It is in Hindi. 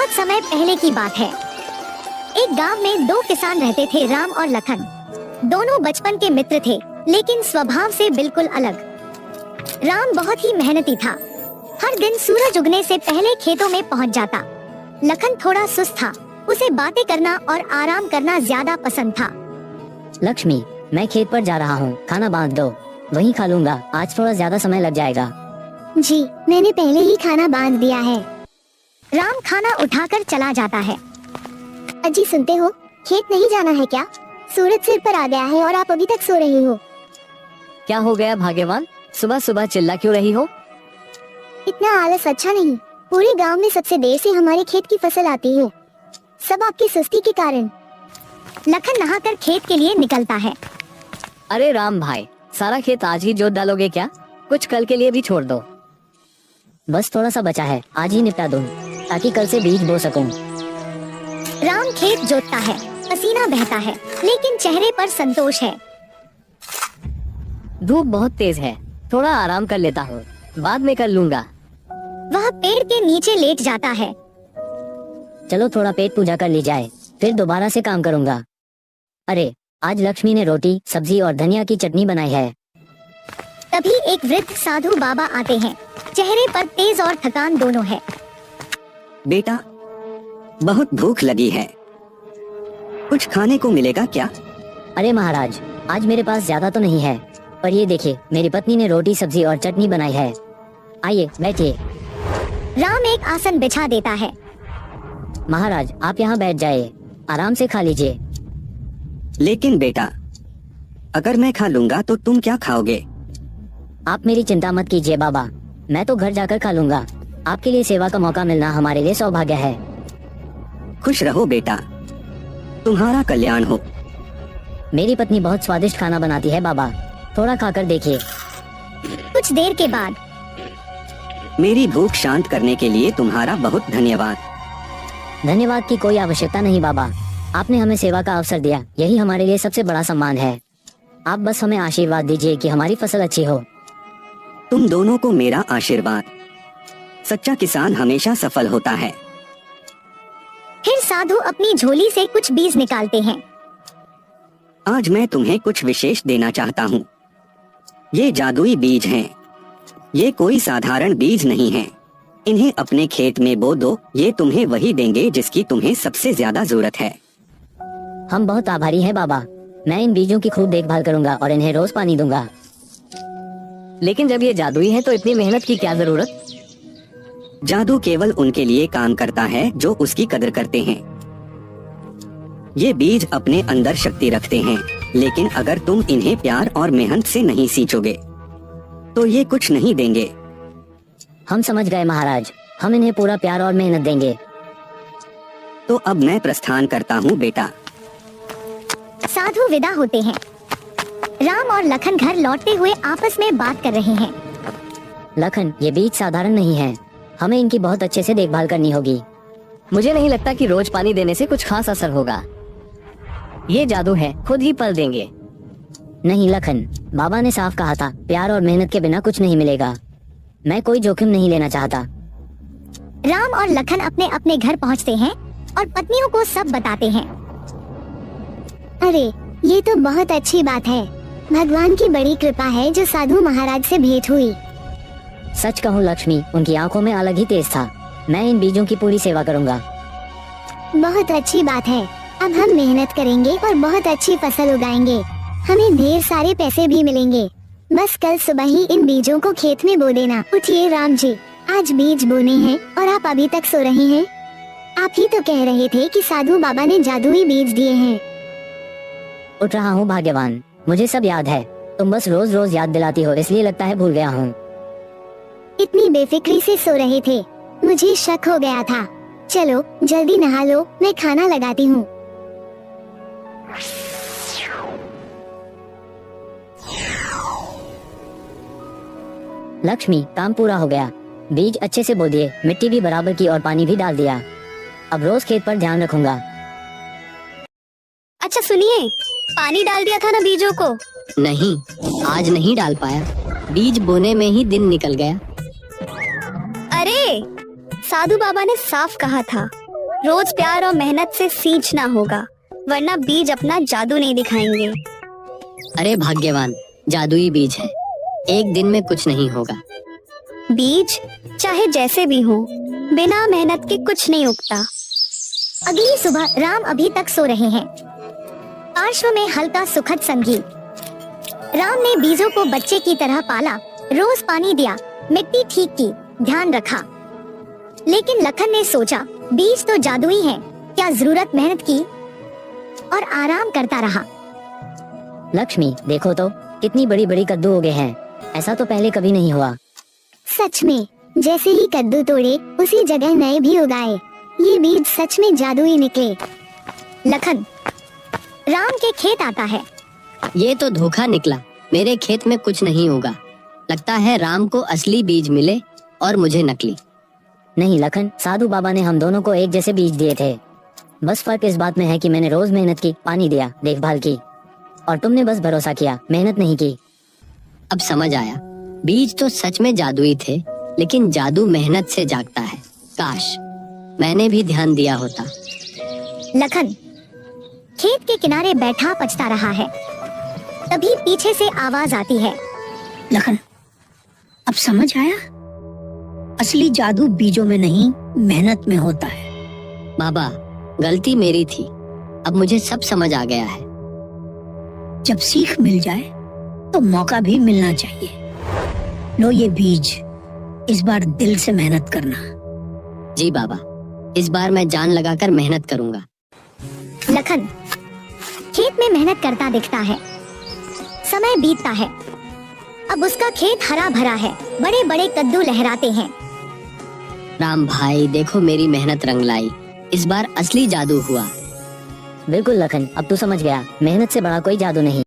बहुत समय पहले की बात है। एक गांव में दो किसान रहते थे, राम और लखन। दोनों बचपन के मित्र थे, लेकिन स्वभाव से बिल्कुल अलग। राम बहुत ही मेहनती था, हर दिन सूरज उगने से पहले खेतों में पहुंच जाता। लखन थोड़ा सुस्त था, उसे बातें करना और आराम करना ज्यादा पसंद था। लक्ष्मी, मैं खेत पर जा रहा हूँ, खाना बांध दो, वहीं खा लूंगा, आज थोड़ा ज्यादा समय लग जाएगा। जी, मैंने पहले ही खाना बांध दिया है। राम खाना उठाकर चला जाता है। अजी सुनते हो, खेत नहीं जाना है क्या? सूरज सिर पर आ गया है और आप अभी तक सो रहे हो। क्या हो गया भाग्यवान, सुबह सुबह चिल्ला क्यों रही हो? इतना आलस अच्छा नहीं। पूरे गांव में सबसे देर से हमारे खेत की फसल आती है, सब आपकी सुस्ती के कारण। लखन नहाकर खेत के लिए निकलता है। अरे राम भाई, सारा खेत आज ही जोत डालोगे क्या? कुछ कल के लिए भी छोड़ दो। बस थोड़ा सा बचा है, आज ही निपटा दूं, ताकि कल से बीज बो सकूं। राम खेत जोतता है, पसीना बहता है, लेकिन चेहरे पर संतोष है। धूप बहुत तेज है, थोड़ा आराम कर लेता हूँ, बाद में कर लूंगा। वह पेड़ के नीचे लेट जाता है। चलो थोड़ा पेट पूजा कर ली जाए, फिर दोबारा से काम करूंगा। अरे, आज लक्ष्मी ने रोटी, सब्जी और धनिया की चटनी बनाई है। तभी एक वृद्ध साधु बाबा आते हैं, चेहरे पर तेज और थकान दोनों है। बेटा, बहुत भूख लगी है, कुछ खाने को मिलेगा क्या? अरे महाराज, आज मेरे पास ज्यादा तो नहीं है, पर ये देखिए, मेरी पत्नी ने रोटी, सब्जी और चटनी बनाई है। आइए बैठिए। राम एक आसन बिछा देता है। महाराज, आप यहाँ बैठ जाइए, आराम से खा लीजिए। लेकिन बेटा, अगर मैं खा लूंगा तो तुम क्या खाओगे? आप मेरी चिंता मत कीजिए बाबा, मैं तो घर जाकर खा लूंगा। आपके लिए सेवा का मौका मिलना हमारे लिए सौभाग्य है। खुश रहो बेटा, तुम्हारा कल्याण हो। मेरी पत्नी बहुत स्वादिष्ट खाना बनाती है बाबा, थोड़ा खाकर देखिए। कुछ देर के बाद, मेरी भूख शांत करने के लिए तुम्हारा बहुत धन्यवाद। धन्यवाद की कोई आवश्यकता नहीं बाबा, आपने हमें सेवा का अवसर दिया, यही हमारे लिए सबसे बड़ा सम्मान है। आप बस हमें आशीर्वाद दीजिए कि हमारी फसल अच्छी हो। तुम दोनों को मेरा आशीर्वाद। सच्चा किसान हमेशा सफल होता है। फिर साधु अपनी झोली से कुछ बीज निकालते हैं। आज मैं तुम्हें कुछ विशेष देना चाहता हूँ। ये जादुई बीज हैं। ये कोई साधारण बीज नहीं है। इन्हें अपने खेत में बो दो, ये तुम्हें वही देंगे जिसकी तुम्हें सबसे ज्यादा जरूरत है। हम बहुत आभारी हैं बाबा, मैं इन बीजों की खूब देखभाल करूंगा और इन्हें रोज पानी दूंगा। लेकिन जब ये जादुई है तो इतनी मेहनत की क्या जरूरत? जादू केवल उनके लिए काम करता है जो उसकी कदर करते हैं। ये बीज अपने अंदर शक्ति रखते हैं, लेकिन अगर तुम इन्हें प्यार और मेहनत से नहीं सींचोगे तो ये कुछ नहीं देंगे। हम समझ गए महाराज, हम इन्हें पूरा प्यार और मेहनत देंगे। तो अब मैं प्रस्थान करता हूँ बेटा। साधु विदा होते हैं। राम और लखन घर लौटते हुए आपस में बात कर रहे हैं। लखन, ये बीज साधारण नहीं है, हमें इनकी बहुत अच्छे से देखभाल करनी होगी। मुझे नहीं लगता कि रोज पानी देने से कुछ खास असर होगा। ये जादू है, खुद ही पल देंगे। नहीं लखन, बाबा ने साफ कहा था, प्यार और मेहनत के बिना कुछ नहीं मिलेगा। मैं कोई जोखिम नहीं लेना चाहता। राम और लखन अपने अपने घर पहुंचते हैं और पत्नियों को सब बताते हैं। अरे, ये तो बहुत अच्छी बात है। भगवान की बड़ी कृपा है जो साधु महाराज से भेंट हुई। सच कहूँ लक्ष्मी, उनकी आंखों में अलग ही तेज था। मैं इन बीजों की पूरी सेवा करूंगा। बहुत अच्छी बात है। अब हम मेहनत करेंगे और बहुत अच्छी फसल उगाएंगे। हमें ढेर सारे पैसे भी मिलेंगे। बस कल सुबह ही इन बीजों को खेत में बो देना। उठिए राम जी, आज बीज बोने हैं और आप अभी तक सो रहे हैं। आप ही तो कह रहे थे कि साधु बाबा ने जादुई बीज दिए हैं। उठ रहा हूँ भाग्यवान, मुझे सब याद है। तुम बस रोज रोज याद दिलाती हो, इसलिए लगता है भूल गया हूँ। इतनी बेफिक्री से सो रहे थे, मुझे शक हो गया था। चलो जल्दी नहा लो, मैं खाना लगाती हूँ। लक्ष्मी, काम पूरा हो गया। बीज अच्छे से बो दिए, मिट्टी भी बराबर की और पानी भी डाल दिया। अब रोज खेत पर ध्यान रखूंगा। अच्छा सुनिए, पानी डाल दिया था ना बीजों को? नहीं, आज नहीं डाल पाया, बीज बोने में ही दिन निकल गया। अरे, साधु बाबा ने साफ कहा था, रोज प्यार और मेहनत से सींचना होगा, वरना बीज अपना जादू नहीं दिखाएंगे। अरे भाग्यवान, जादुई बीज है, एक दिन में कुछ नहीं होगा। बीज चाहे जैसे भी हो, बिना मेहनत के कुछ नहीं उगता। अगली सुबह राम अभी तक सो रहे हैं। पार्श्व में हल्का सुखद संगीत। राम ने बीजों को बच्चे की तरह पाला, रोज पानी दिया, मिट्टी ठीक की, ध्यान रखा। लेकिन लखन ने सोचा, बीज तो जादुई है, क्या जरूरत मेहनत की, और आराम करता रहा। लक्ष्मी, देखो तो कितनी बड़ी बड़ी कद्दू उगे हैं, ऐसा तो पहले कभी नहीं हुआ। सच में, जैसे ही कद्दू तोड़े उसी जगह नए भी उगाए। ये बीज सच में जादुई निकले। लखन राम के खेत आता है। ये तो धोखा निकला, मेरे खेत में कुछ नहीं उगा। लगता है राम को असली बीज मिले और मुझे नकली। नहीं लखन, साधु बाबा ने हम दोनों को एक जैसे बीज दिए थे। बस फर्क इस बात में है कि मैंने रोज मेहनत की, पानी दिया, देखभाल की, और तुमने बस भरोसा किया, मेहनत नहीं की। अब समझ आया, बीज तो सच में जादुई थे, लेकिन जादू मेहनत से जागता है। काश मैंने भी ध्यान दिया होता। लखन खेत के किनारे बैठा पछता रहा है। तभी पीछे से आवाज आती है। लखन, अब समझ आया, असली जादू बीजों में नहीं, मेहनत में होता है। बाबा, गलती मेरी थी, अब मुझे सब समझ आ गया है। जब सीख मिल जाए तो मौका भी मिलना चाहिए। लो ये बीज, इस बार दिल से मेहनत करना। जी बाबा, इस बार मैं जान लगाकर मेहनत करूंगा। लखन खेत में मेहनत करता दिखता है। समय बीतता है। अब उसका खेत हरा भरा है, बड़े बड़े कद्दू लहराते हैं। राम भाई, देखो मेरी मेहनत रंग लाई, इस बार असली जादू हुआ। बिल्कुल लखन, अब तू समझ गया, मेहनत से बड़ा कोई जादू नहीं।